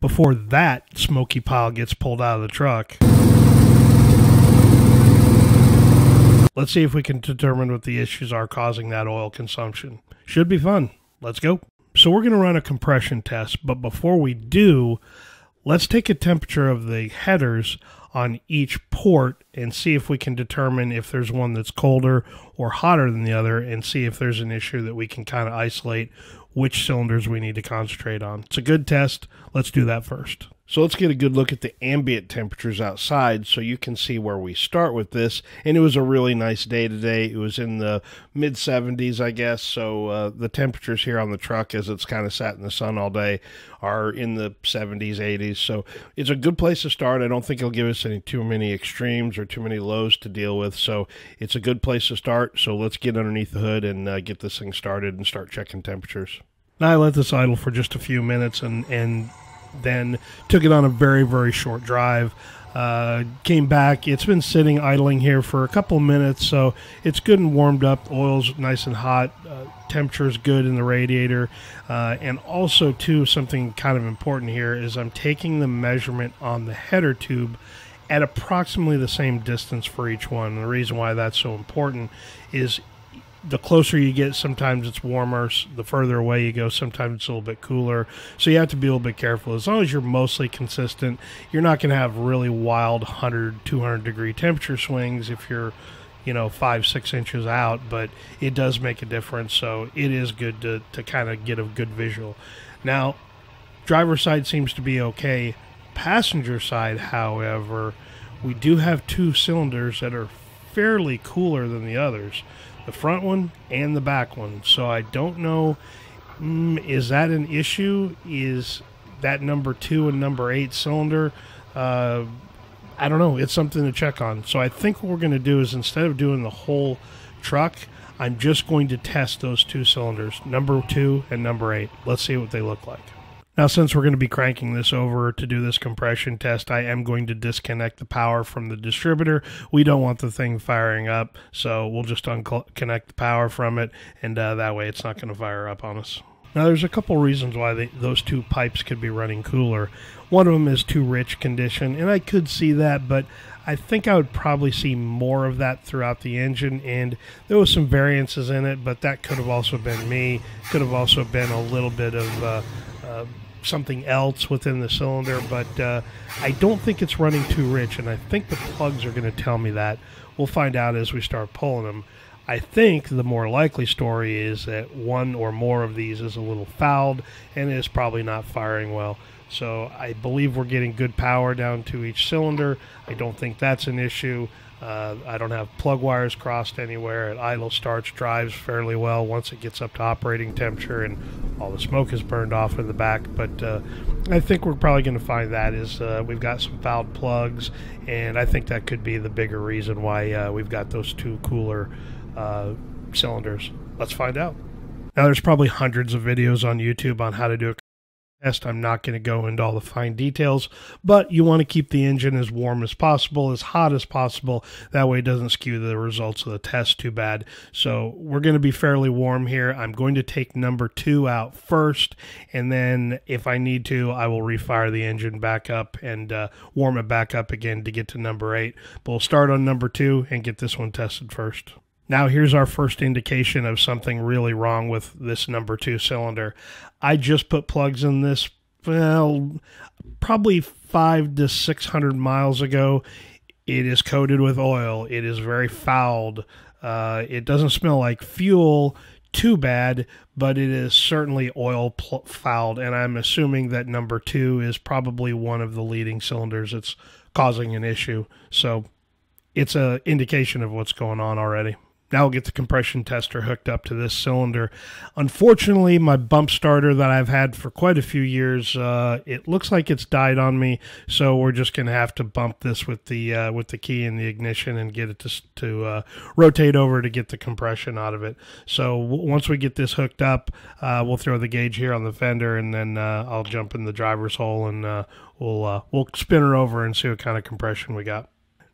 before that smoky pile gets pulled out of the truck. Let's see if we can determine what the issues are causing that oil consumption. Should be fun. Let's go. So we're going to run a compression test, but before we do, let's take a temperature of the headers on each port and see if we can determine if there's one that's colder or hotter than the other, and see if there's an issue that we can kind of isolate which cylinders we need to concentrate on. It's a good test. Let's do that first. So let's get a good look at the ambient temperatures outside so you can see where we start with this. And it was a really nice day today. It was in the mid-70s, I guess. So the temperatures here on the truck, as it's kind of sat in the sun all day, are in the 70s, 80s. So it's a good place to start. I don't think it'll give us too many extremes or too many lows to deal with. So it's a good place to start. So let's get underneath the hood and get this thing started and start checking temperatures. Now I let this idle for just a few minutes and then took it on a very, very short drive. Came back. It's been sitting idling here for a couple of minutes, so it's good and warmed up. Oil's nice and hot. Temperature is good in the radiator. And also, too, something kind of important here is I'm taking the measurement on the header tube at approximately the same distance for each one. And the reason why that's so important is the closer you get, sometimes it's warmer. The further away you go, sometimes it's a little bit cooler. So you have to be a little bit careful. As long as you're mostly consistent, you're not going to have really wild 100, 200 degree temperature swings if you're, 5-6 inches out, but it does make a difference. So it is good to kind of get a good visual. Now, driver's side seems to be okay. Passenger side, however, we do have two cylinders that are fairly cooler than the others. The front one and the back one. So I don't know, is that an issue? Is that number 2 and number 8 cylinder? I don't know. It's something to check on. So I think what we're going to do is, instead of doing the whole truck, I'm just going to test those two cylinders, number 2 and number 8. Let's see what they look like. Now, since we're going to be cranking this over to do this compression test, I am going to disconnect the power from the distributor. We don't want the thing firing up, so we'll just unconnect the power from it, and that way it's not going to fire up on us. Now, there's a couple reasons why those two pipes could be running cooler. One of them is too rich condition, and I could see that, but I think I would probably see more of that throughout the engine, and there was some variances in it, but that could have also been me. Could have also been a little bit of something else within the cylinder, but I don't think it's running too rich, and I think the plugs are going to tell me that. We'll find out as we start pulling them. I think the more likely story is that one or more of these is a little fouled and is probably not firing well. So I believe we're getting good power down to each cylinder. I don't think that's an issue. I don't have plug wires crossed anywhere. It idle starts, drives fairly well once it gets up to operating temperature and all the smoke is burned off in the back. But I think we're probably going to find that is we've got some fouled plugs, and I think that could be the bigger reason why we've got those two cooler cylinders. Let's find out. Now, there's probably hundreds of videos on YouTube on how to do a test. I'm not going to go into all the fine details, but you want to keep the engine as warm as possible, as hot as possible. That way it doesn't skew the results of the test too bad. So we're going to be fairly warm here. I'm going to take number 2 out first, and then if I need to, I will refire the engine back up and warm it back up again to get to number 8. But we'll start on number 2 and get this one tested first. Now, here's our first indication of something really wrong with this number 2 cylinder. I just put plugs in this, well, probably 500 to 600 miles ago. It is coated with oil. It is very fouled. It doesn't smell like fuel too bad, but it is certainly oil fouled, and I'm assuming that number 2 is probably one of the leading cylinders that's causing an issue. So it's an indication of what's going on already. Now we'll get the compression tester hooked up to this cylinder. Unfortunately, my bump starter that I've had for quite a few years, it looks like it's died on me, so we're just going to have to bump this with the key in the ignition and get it to rotate over to get the compression out of it. So once we get this hooked up, we'll throw the gauge here on the fender, and then I'll jump in the driver's hole, and we'll spin her over and see what kind of compression we got.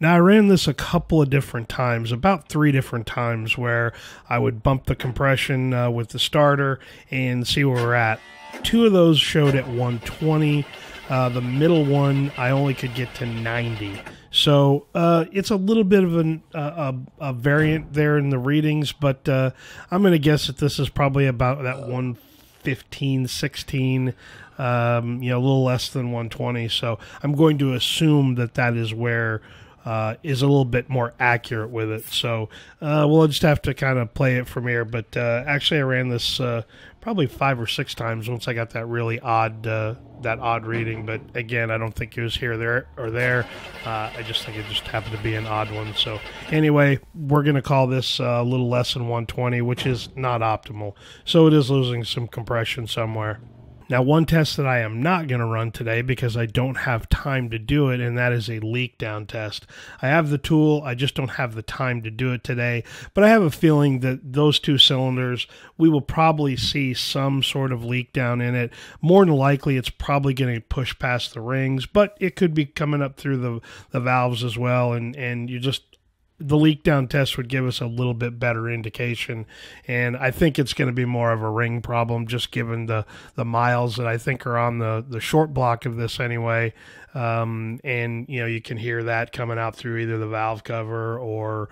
Now, I ran this a couple of different times, about 3 different times, where I would bump the compression with the starter and see where we're at. 2 of those showed at 120. The middle one, I only could get to 90. So it's a little bit of a variant there in the readings, but I'm going to guess that this is probably about that 115, 16, a little less than 120. So I'm going to assume that that is where is a little bit more accurate with it. So we'll just have to kind of play it from here. But actually, I ran this probably 5 or 6 times once I got that really odd reading. But again, I don't think it was here, there, or there. I just think it just happened to be an odd one. So anyway, we're going to call this a little less than 120, which is not optimal. So it is losing some compression somewhere. Now, one test that I am not going to run today because I don't have time to do it, and that is a leak down test. I have the tool, I just don't have the time to do it today, but I have a feeling that those 2 cylinders, we will probably see some sort of leak down in it. More than likely, it's probably going to push past the rings, but it could be coming up through the valves as well, and you just... The leak down test would give us a little bit better indication, and I think it's going to be more of a ring problem, just given the miles that I think are on the short block of this anyway. And you can hear that coming out through either the valve cover or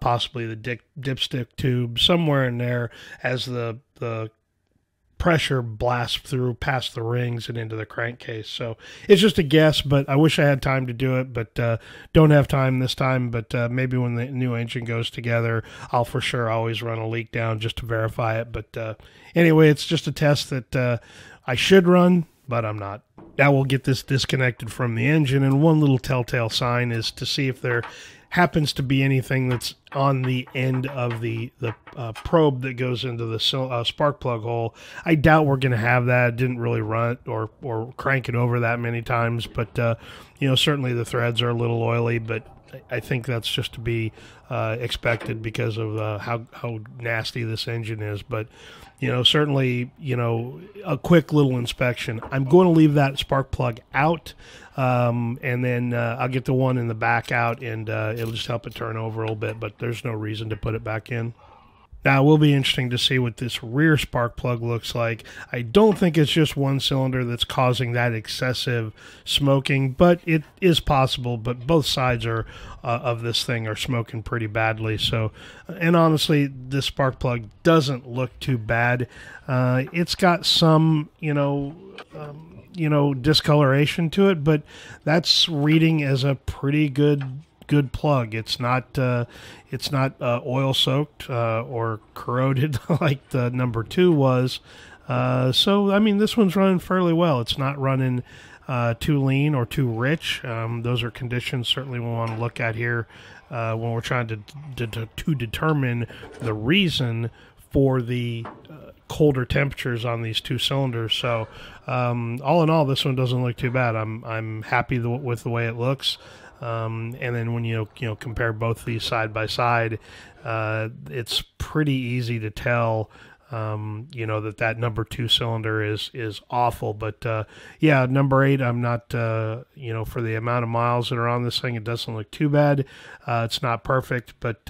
possibly the dipstick tube, somewhere in there, as the pressure blasts through past the rings and into the crankcase. So it's just a guess, but I wish I had time to do it, but don't have time this time. But maybe when the new engine goes together, I'll for sure always run a leak down just to verify it. But anyway, it's just a test that I should run, but I'm not. Now we'll get this disconnected from the engine, and one little telltale sign is to see if there happens to be anything that's on the end of the probe that goes into the spark plug hole. I doubt we're going to have that. Didn't really run it or crank it over that many times, but certainly the threads are a little oily, but I think that's just to be expected because of how nasty this engine is. But certainly a quick little inspection. I'm going to leave that spark plug out, and then I'll get the one in the back out, and it'll just help it turn over a little bit, but there's no reason to put it back in. Now, it will be interesting to see what this rear spark plug looks like. I don't think it's just one cylinder that's causing that excessive smoking, but it is possible. But both sides of this thing are smoking pretty badly. So, and honestly, this spark plug doesn't look too bad. It's got some, discoloration to it, but that's reading as a pretty good plug. It's not oil soaked or corroded like the number 2 was. So I mean, this one's running fairly well. It's not running too lean or too rich. Those are conditions certainly we want to look at here when we're trying to determine the reason for the colder temperatures on these 2 cylinders. So all in all, this one doesn't look too bad. I'm happy with the way it looks. And then when you compare both these side by side, it's pretty easy to tell that number 2 cylinder is awful. But yeah, number 8, I'm not for the amount of miles that are on this thing, it doesn't look too bad. It's not perfect, but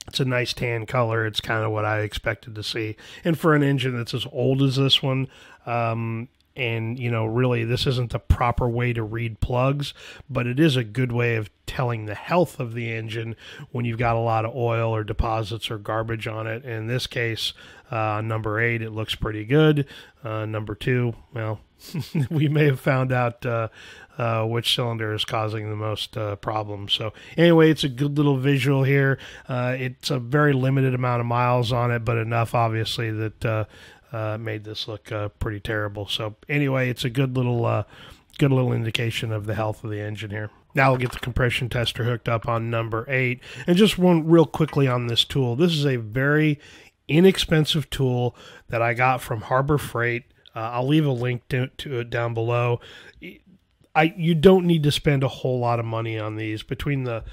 it's a nice tan color. It's kind of what I expected to see. And for an engine that's as old as this one, and, really this isn't the proper way to read plugs, but it is a good way of telling the health of the engine when you've got a lot of oil or deposits or garbage on it. In this case, number 8, it looks pretty good. Number 2, well, we may have found out which cylinder is causing the most problems. So anyway, it's a good little visual here. It's a very limited amount of miles on it, but enough, obviously, that made this look pretty terrible. So anyway, it's a good little indication of the health of the engine here. Now we'll get the compression tester hooked up on number 8. And just one real quickly on this tool. This is a very inexpensive tool that I got from Harbor Freight. I'll leave a link to it down below. You don't need to spend a whole lot of money on these. Between the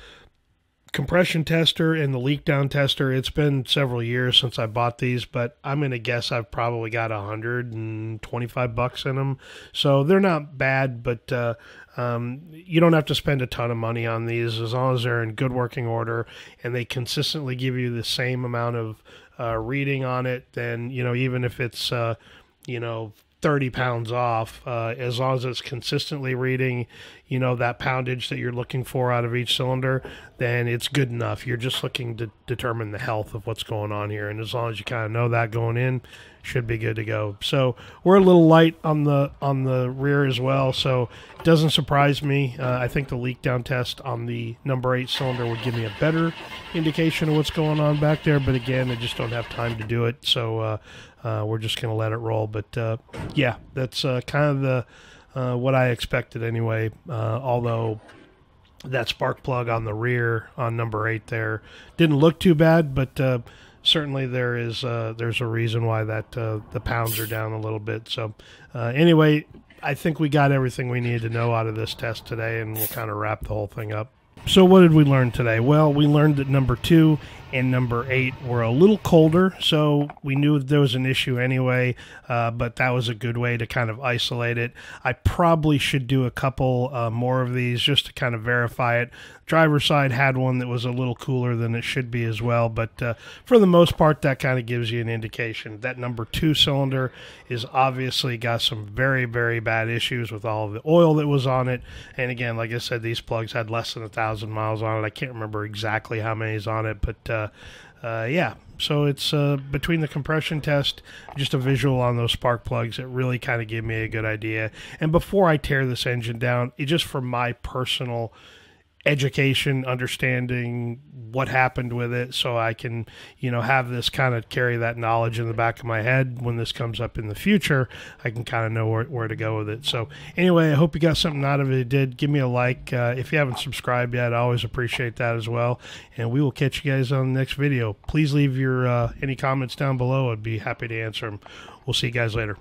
compression tester and the leak down tester, it's been several years since I bought these, but I'm going to guess I've probably got $125 in them. So they're not bad, but you don't have to spend a ton of money on these as long as they're in good working order and they consistently give you the same amount of reading on it. Then, even if it's 30 pounds off. As long as it's consistently reading, that poundage that you're looking for out of each cylinder, then it's good enough. You're just looking to determine the health of what's going on here. And as long as you kind of know that going in, should be good to go. So we're a little light on the rear as well, so it doesn't surprise me. I think the leak down test on the number 8 cylinder would give me a better indication of what's going on back there, but again, I just don't have time to do it, so we're just going to let it roll. But yeah, that's kind of the what I expected anyway, although that spark plug on the rear on number 8 there didn't look too bad, but certainly there's a reason why that the pounds are down a little bit. So anyway, I think we got everything we needed to know out of this test today, and we'll kind of wrap the whole thing up. So what did we learn today? Well, we learned that number 2 and number 8 were a little colder, so we knew there was an issue anyway, but that was a good way to kind of isolate it. I probably should do a couple more of these just to kind of verify it. Driver's side had one that was a little cooler than it should be as well, but for the most part, that kind of gives you an indication. That number 2 cylinder is obviously got some very, very bad issues with all of the oil that was on it, and again, like I said, these plugs had less than 1,000 miles on it. I can't remember exactly how many is on it, but yeah, so it's between the compression test, just a visual on those spark plugs, it really kind of gave me a good idea. And before I tear this engine down, it just for my personal education, understanding what happened with it, so I can, have this kind of carry that knowledge in the back of my head when this comes up in the future. I can kind of know where to go with it. So anyway, I hope you got something out of it. If you did, give me a like. If you haven't subscribed yet, I always appreciate that as well. And we will catch you guys on the next video. Please leave your any comments down below. I'd be happy to answer them. We'll see you guys later.